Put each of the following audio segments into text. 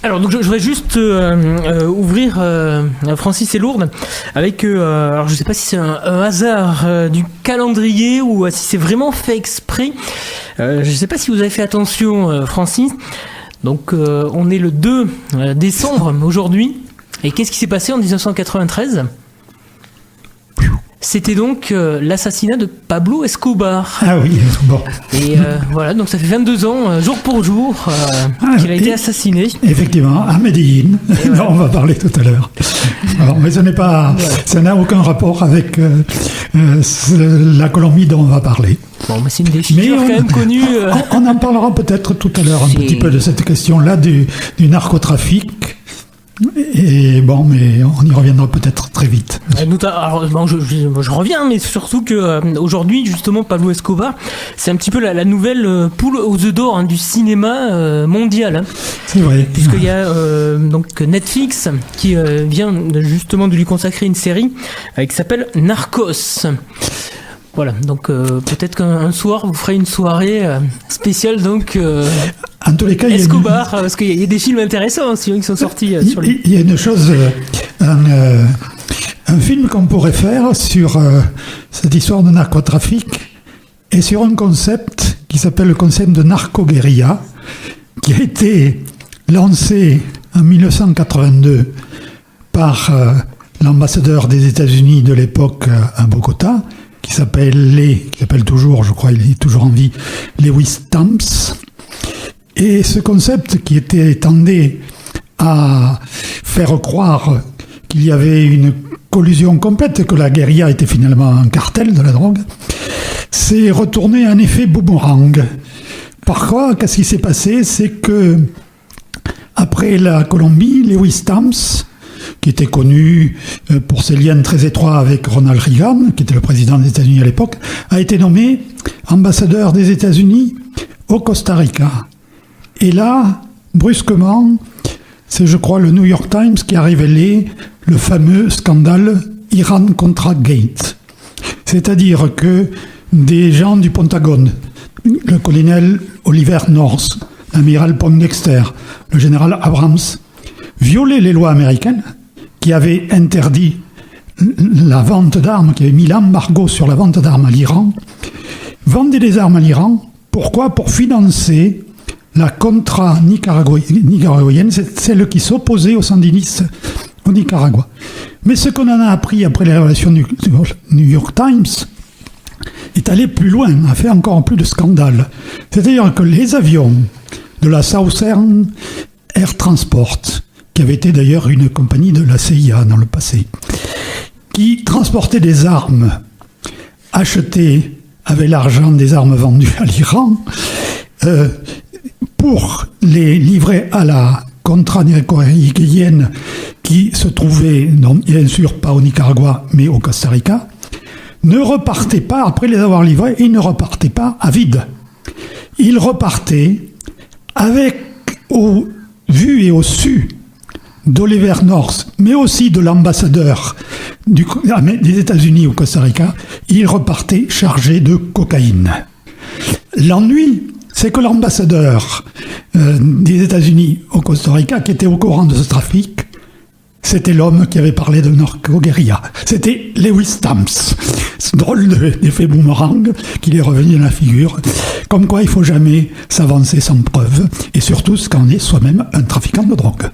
Alors donc je voudrais juste ouvrir Francis et Lourdes avec alors je sais pas si c'est un hasard du calendrier ou si c'est vraiment fait exprès. Je sais pas si vous avez fait attention, Francis. Donc on est le 2 décembre aujourd'hui. Et qu'est-ce qui s'est passé en 1993 ? C'était donc l'assassinat de Pablo Escobar. Ah oui, bon. Et voilà, donc ça fait 22 ans, jour pour jour, qu'il a été assassiné. Effectivement, à Medellín. Voilà. On va parler tout à l'heure. Alors, mais ça n'a aucun rapport avec la Colombie dont on va parler. Bon, mais c'est une des figures quand même connues. On en parlera peut-être tout à l'heure un petit peu de cette question-là du narcotrafic. Et bon, mais on y reviendra peut-être très vite. Alors, bon, je reviens, mais surtout que aujourd'hui, justement, Pablo Escobar, c'est un petit peu la nouvelle poule aux œufs d'or du cinéma mondial. C'est vrai. Puisqu'il y a donc Netflix qui vient justement de lui consacrer une série qui s'appelle Narcos. Voilà, donc peut-être qu'un soir vous ferez une soirée spéciale donc en tous les cas, Escobar, parce qu'il y a des films intéressants aussi qui sont sortis sur lui. Il y a une chose, un film qu'on pourrait faire sur cette histoire de narcotrafic et sur un concept qui s'appelle le concept de narco-guérilla, qui a été lancé en 1982 par l'ambassadeur des États-Unis de l'époque à Bogota, qui s'appelle toujours, je crois, il est toujours en vie, Lewis Stamps. Et ce concept qui tendait à faire croire qu'il y avait une collusion complète, que la guérilla était finalement un cartel de la drogue, s'est retourné en effet boomerang. Par quoi, qu'est-ce qui s'est passé ? C'est que, après la Colombie, Lewis Stamps, qui était connu pour ses liens très étroits avec Ronald Reagan, qui était le président des États-Unis à l'époque, a été nommé ambassadeur des États-Unis au Costa Rica. Et là, brusquement, c'est, je crois, le New York Times qui a révélé le fameux scandale Iran-Contra Gate. C'est-à-dire que des gens du Pentagone, le colonel Oliver North, l'amiral Poindexter, le général Abrams, violaient les lois américaines qui avaient interdit la vente d'armes, qui avaient mis l'embargo sur la vente d'armes à l'Iran, vendaient des armes à l'Iran. Pourquoi ? Pour financer la Contra nicaraguayenne, c'est celle qui s'opposait aux sandinistes au Nicaragua. Mais ce qu'on en a appris après les révélations du New York Times est allé plus loin, a fait encore plus de scandales. C'est-à-dire que les avions de la Southern Air Transport, qui avait été d'ailleurs une compagnie de la CIA dans le passé, qui transportait des armes achetées avec l'argent des armes vendues à l'Iran, pour les livrer à la Contra nicaraguayenne qui se trouvait, non, bien sûr, pas au Nicaragua, mais au Costa Rica, ne repartaient pas, après les avoir livrés, ils ne repartaient pas à vide. Ils repartaient avec, au vu et au su d'Oliver North, mais aussi de l'ambassadeur des États-Unis au Costa Rica, ils repartaient chargés de cocaïne. L'ennui, c'est que l'ambassadeur des États-Unis au Costa Rica, qui était au courant de ce trafic, c'était l'homme qui avait parlé de narco-guérilla. C'était Lewis Stamps. Ce drôle d'effet boomerang qui lui est revenu dans la figure. Comme quoi, il ne faut jamais s'avancer sans preuve, et surtout quand on est soi-même un trafiquant de drogue.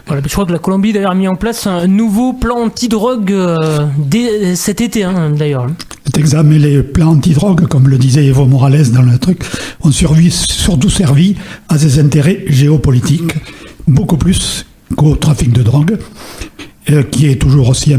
Voilà, je crois que la Colombie d'ailleurs a mis en place un nouveau plan anti-drogue dès cet été, d'ailleurs. C'est exact, mais les plans anti-drogue, comme le disait Evo Morales dans le truc, ont surtout servi à ses intérêts géopolitiques, beaucoup plus qu'au trafic de drogue, qui est toujours aussi